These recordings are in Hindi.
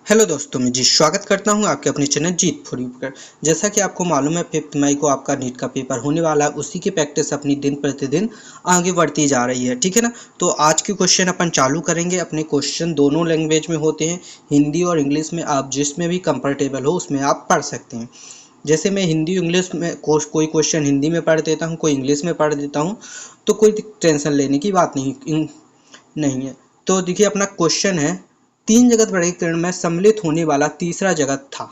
हेलो दोस्तों, मैं जी स्वागत करता हूं आपके अपने चैनल जीत फॉर यू पर। जैसा कि आपको मालूम है 5 मई को आपका नीट का पेपर होने वाला है। उसी की प्रैक्टिस अपनी दिन प्रतिदिन आगे बढ़ती जा रही है, ठीक है ना। तो आज के क्वेश्चन अपन चालू करेंगे। अपने क्वेश्चन दोनों लैंग्वेज में होते हैं, हिंदी और इंग्लिश में। आप जिसमें भी कंफर्टेबल हो उसमें आप पढ़ सकते हैं। जैसे मैं हिंदी इंग्लिश में कोई क्वेश्चन हिंदी में पढ़ देता हूँ, कोई इंग्लिश में पढ़ देता हूँ, तो कोई टेंशन लेने की बात नहीं है। तो देखिए, अपना क्वेश्चन है, 3 जगत वर्गीकरण में सम्मिलित होने वाला तीसरा जगत था।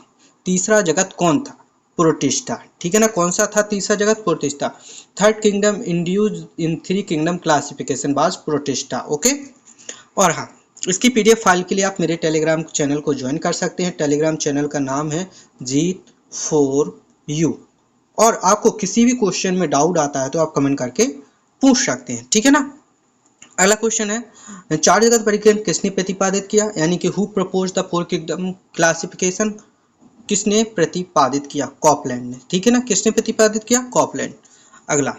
तीसरा जगत कौन था? प्रोटिस्टा। ठीक है ना। कौन सा था तीसरा जगत? Protista. Third kingdom induced in 3 kingdom classification was protista. Okay. और हाँ, इसकी पीडीएफ फाइल के लिए आप मेरे टेलीग्राम चैनल को ज्वाइन कर सकते हैं। टेलीग्राम चैनल का नाम है जीत फॉर यू। और आपको किसी भी क्वेश्चन में डाउट आता है तो आप कमेंट करके पूछ सकते हैं, ठीक है ना। अगला क्वेश्चन है, 4 जगत वर्गीकरण किसने प्रतिपादित किया? यानी कि who propose the 4 kingdom classification? किसने प्रतिपादित किया? कॉपलैंड ने। ठीक है ना। किसने प्रतिपादित किया? कॉपलैंड। अगला,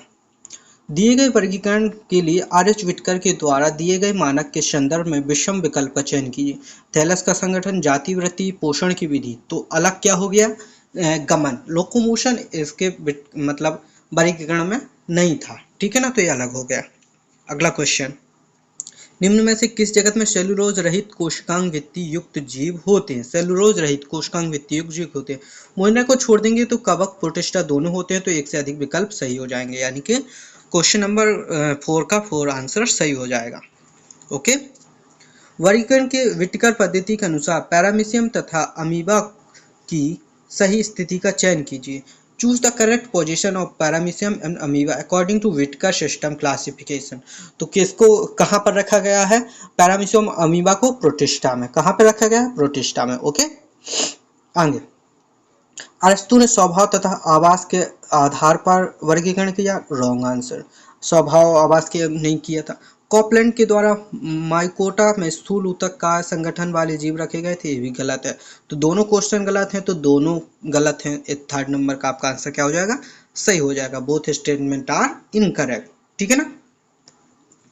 दिए गए वर्गीकरण के लिए आर.एच. व्हिटकर के द्वारा दिए गए मानक के संदर्भ में विषम विकल्प का चयन कीजिए। थैलस का संगठन, जाति वृत्ति, पोषण की विधि। तो अलग क्या हो गया? गमन, लोकोमोशन इसके मतलब वर्गीकरण में नहीं था, ठीक है ना। तो ये अलग हो गया। अगला क्वेश्चन, निम्न में से किस जगत में सेलुलोज रहित कोशिकांग भित्ति युक्त जीव होते हैं? सेलुलोज रहित कोशिकांग भित्ति युक्त जीव होते हैं। मोइना को छोड़ देंगे तो कवक प्रोटिस्टा दोनों होते हैं, तो एक से अधिक विकल्प सही हो जाएंगे। यानी कि क्वेश्चन नंबर 4 का 4 आंसर सही हो जाएगा। ओके। वर्गीकरण के व्हिटकर पद्धति के अनुसार पैरामीशियम तथा अमीबा की सही स्थिति का चयन कीजिए। Choose the correct position of paramecium and amoeba according to Whittaker system classification. तो किसको कहाँ पर रखा गया है? पैरामीशियम अमीबा को प्रोटिस्टा में। कहाँ पर रखा गया है? प्रोटिस्टा में। ओके। आगे, अरस्तु ने स्वभाव तथा आवास के आधार पर वर्गीकरण किया। Wrong answer. स्वभाव आवास के नहीं किया था। कॉपलैंड के द्वारा माइकोटा में स्थूल ऊतक का संगठन वाले जीव रखे गए थे। ये भी गलत है। तो दोनों क्वेश्चन गलत हैं, तो दोनों गलत हैं। 3rd नंबर का आपका आंसर क्या हो जाएगा? सही हो जाएगा। बोथ स्टेटमेंट आर इनकरेक्ट, ठीक है ना।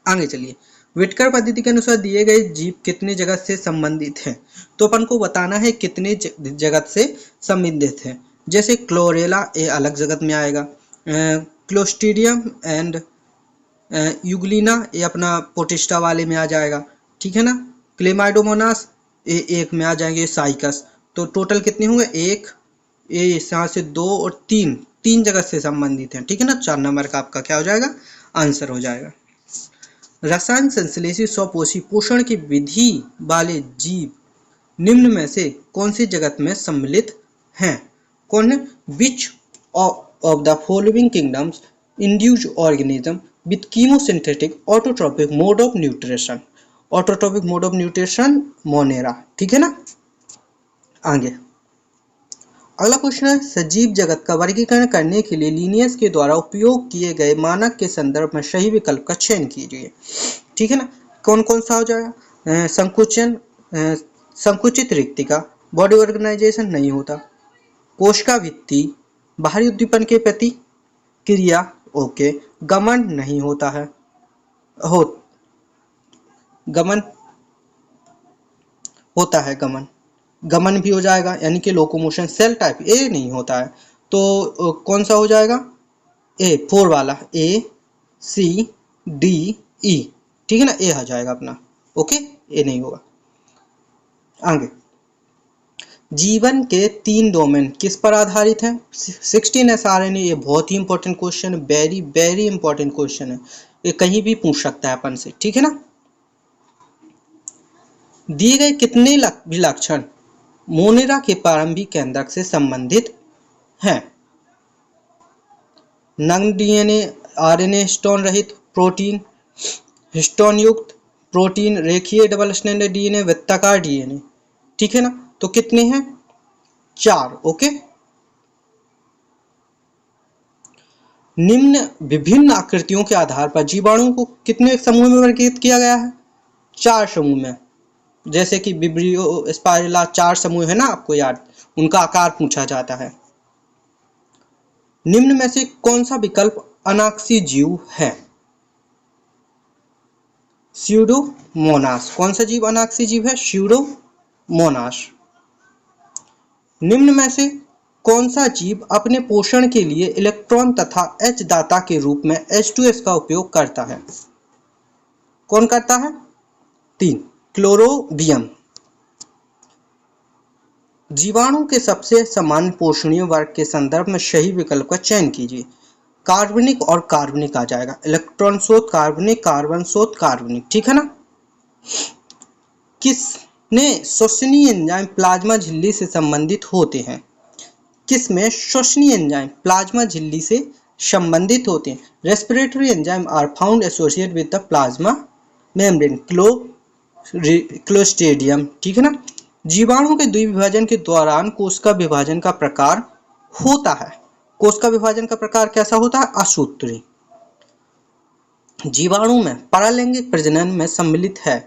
आगे चलिए, व्हिटकर पद्धति के अनुसार दिए गए जीव कितने जगत से संबंधित हैं? तो अपन को बताना है कितने जगत से संबंधित हैं। जैसे क्लोरेला, ये अलग जगत में आएगा। क्लोस्ट्रीडियम एंड यूग्लिना, ये अपना प्रोटिस्टा वाले में आ जाएगा, ठीक है ना। क्लेमाइडोमोनास, ये एक में आ जाएंगे। साइकस। तो टोटल कितने होंगे? 1, ये यहाँ से 2 और 3 जगत से संबंधित हैं, ठीक है ना। 4 नंबर का आपका क्या हो जाएगा? आंसर हो जाएगा। रसायन संश्लेषी स्वपोषी पोषण की विधि वाले जीव निम्न में से कौन सी जगत में सम्मिलित हैं? कौन है? Which of the following kingdoms induce organism with chemosynthetic autotrophic mode of nutrition? Autotrophic mode of nutrition Monera, ठीक है ना। आगे, अगला क्वेश्चन है, सजीव जगत का वर्गीकरण करने के लिए लिनियस के द्वारा उपयोग किए गए मानक के संदर्भ में सही विकल्प का चयन कीजिए, ठीक है ना। कौन कौन सा हो जाएगा? संकुचन, संकुचित रिक्तिका, बॉडी ऑर्गेनाइजेशन नहीं होता, कोशिका भित्ति, बाहरी उद्दीपन के प्रति क्रिया, ओके, गमन नहीं होता है, गमन होता है, गमन भी हो जाएगा, यानी कि लोकोमोशन। सेल टाइप ए नहीं होता है, तो कौन सा हो जाएगा? ए 4 वाला, ए सी डी ई, ठीक है ना। ए आ जाएगा अपना। ओके, ए नहीं होगा। आगे, जीवन के 3 डोमेन किस पर आधारित हैं? 16 एसआरएनए, ये बहुत ही इंपॉर्टेंट क्वेश्चन है। वेरी वेरी इंपॉर्टेंट क्वेश्चन है। ये कहीं भी पूछ सकता है अपन से, ठीक है ना। दिए गए कितने भी लक्षण मोनेरा के प्रारंभिक केंद्रक से संबंधित हैं? नग्न डीएनए, आरएनए, हिस्टोन रहित प्रोटीन, हिस्टोन युक्त प्रोटीन, रेखीय डबल स्ट्रैंडेड डीएनए, वृत्ताकार डीएनए, ठीक है ना। तो कितने हैं? 4। ओके। निम्न विभिन्न आकृतियों के आधार पर जीवाणुओं को कितने समूह में वर्गीकृत किया गया है? 4 समूह में। जैसे कि विब्रियो स्पाइरुला, 4 समूह है ना, आपको याद, उनका आकार पूछा जाता है। निम्न में से कौन सा विकल्प अनाक्सी जीव है? स्यूडोमोनास। कौन सा जीव अनाक्सी जीव है? स्यूडोमोनास। निम्न में से कौन सा जीव अपने पोषण के लिए इलेक्ट्रॉन तथा H दाता के रूप में H2S का उपयोग करता है? कौन करता है? 3 क्लोरोबियम। जीवाणु के सबसे सामान्य पोषणीय वर्ग के संदर्भ में सही विकल्प का चयन कीजिए। कार्बनिक और कार्बनिक आ जाएगा, इलेक्ट्रॉन स्रोत कार्बनिक, कार्बन स्रोत कार्बनिक, ठीक है ना। किसने श्वसनीय एंजाइम प्लाज्मा झिल्ली से संबंधित होते हैं? किसमें श्वसनीय एंजाइम प्लाज्मा झिल्ली से संबंधित होते हैं? Respiratory enzyme are found associate with the plasma membrane, clostridium, ठीक है ना। जीवाणु के द्विविभाजन के दौरान कोशिका विभाजन का प्रकार होता है। कोशिका विभाजन का प्रकार कैसा होता है? असूत्री। जीवाणु में परालैंगिक प्रजनन में सम्मिलित है।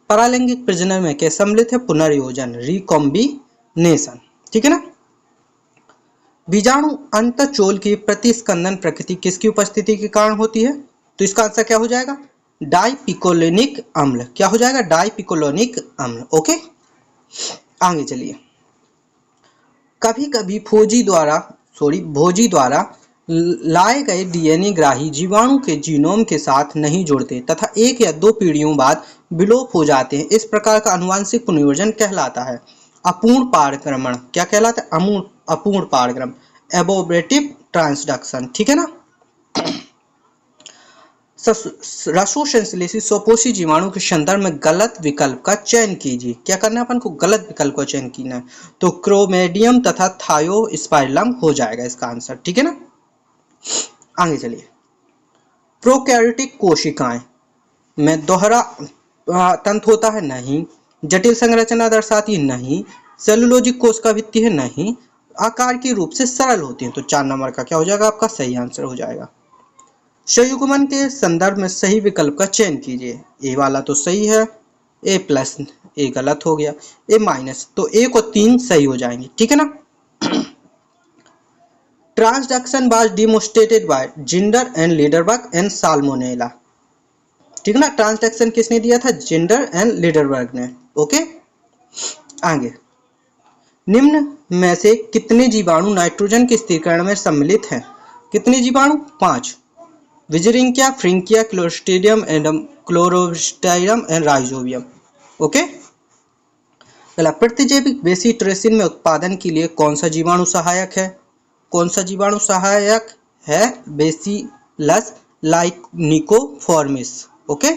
परालैंगिक प्रजनन में क्या सम्मिलित है? पुनर्योजन, रिकॉम्बिनेशन, ठीक है ना। बीजाणु अंतःचोल की प्रतिस्कंदन प्रकृति किसकी उपस्थिति के कारण होती है? तो इसका आंसर क्या हो जाएगा? डाइपिकोलोनिक अम्ल। क्या हो जाएगा? डाइपिकोलोनिक अम्ल। ओके, आगे चलिए। कभी कभी भोजी द्वारा लाए गए डीएनए ग्राही जीवाणु के जीनोम के साथ नहीं जुड़ते तथा 1 या 2 पीढ़ियों बाद विलोप हो जाते हैं। इस प्रकार का आनुवंशिक पुनर्योजन कहलाता है अपूर्ण पारगमन। क्या कहलाता है? अपूर्ण पारगमन, एबोर्टिव ट्रांसडक्शन, ठीक है ना। रसोसंश्लेषित स्वपोषी जीवाणु के संदर्भ में गलत विकल्प का चयन कीजिए। क्या करना है अपन को? गलत विकल्प का चयन करना है। तो क्रोमेडियम तथा थायोस्पाइरलम हो जाएगा इसका आंसर, ठीक है ना। आगे चलिए। प्रोकैरियोटिक कोशिकाएं में दोहरा तंत्र होता है? नहीं। जटिल संरचना दर्शाती है? नहीं। सेलुलोजिक कोशिका भित्ति है? नहीं। आकार के रूप से सरल होती है? तो 4 नंबर का क्या हो जाएगा? आपका सही आंसर हो जाएगा। संयुग्मन के संदर्भ में सही विकल्प का चयन कीजिए। ए वाला तो सही है, A+, ए गलत हो गया, A-, तो 1 और 3 सही हो जाएंगे, ठीक है ना। Transduction was demonstrated by Zinder and Lederberg and salmonella, ठीक है ना। ट्रांसडक्शन किसने दिया था? जिंडर एंड लीडरबर्ग ने। ओके, आगे। निम्न में से कितने जीवाणु नाइट्रोजन के स्थिरीकरण में सम्मिलित हैं? कितने जीवाणु? 5। विजरिंकिया, फ्रिंकिया, क्लोस्ट्रिडियम एंड क्लोरोस्टाइरम एंड राइजोबियम। ओके, पहला प्रतिजैविक बेसिट्रेसिन में उत्पादन के लिए कौन सा जीवाणु सहायक है? कौन सा जीवाणु सहायक है? बेसिलस लाइकोनिकोफॉर्मिस। ओके,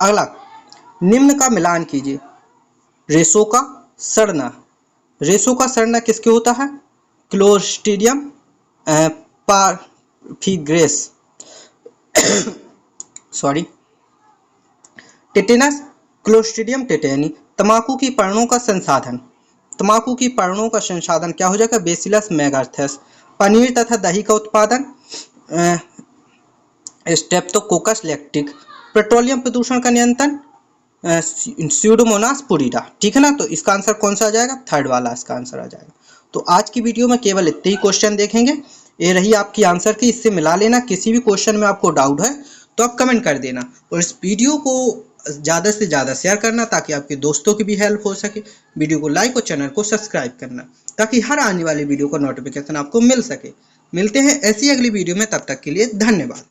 अगला। निम्न का मिलान कीजिए। रेशों का सड़ना। रेशों का सड़ना किसके होता है? Clostridium perfringens sorry tetanus, Clostridium tetani. तंबाकू की पर्णों का संसाधन। तंबाकू की पर्णों का संसाधन क्या हो जाएगा? बेसिलस मेगार्थेस। पनीर तथा दही का उत्पादन स्ट्रेप्टोकोकस लैक्टिक। पेट्रोलियम प्रदूषण का नियंत्रण स्यूडोमोनास पुरीडा, ठीक है ना। तो इसका आंसर कौन सा आ जाएगा? 3rd वाला इसका आंसर आ जाएगा। तो आज की वीडियो में केवल इतने ही क्वेश्चन देखेंगे। ये रही आपकी आंसर की, इससे मिला लेना। किसी भी क्वेश्चन में आपको डाउट है तो आप कमेंट कर देना और इस वीडियो को ज़्यादा से ज़्यादा शेयर करना ताकि आपके दोस्तों की भी हेल्प हो सके। वीडियो को लाइक और चैनल को सब्सक्राइब करना ताकि हर आने वाली वीडियो का नोटिफिकेशन आपको मिल सके। मिलते हैं ऐसी अगली वीडियो में, तब तक के लिए धन्यवाद।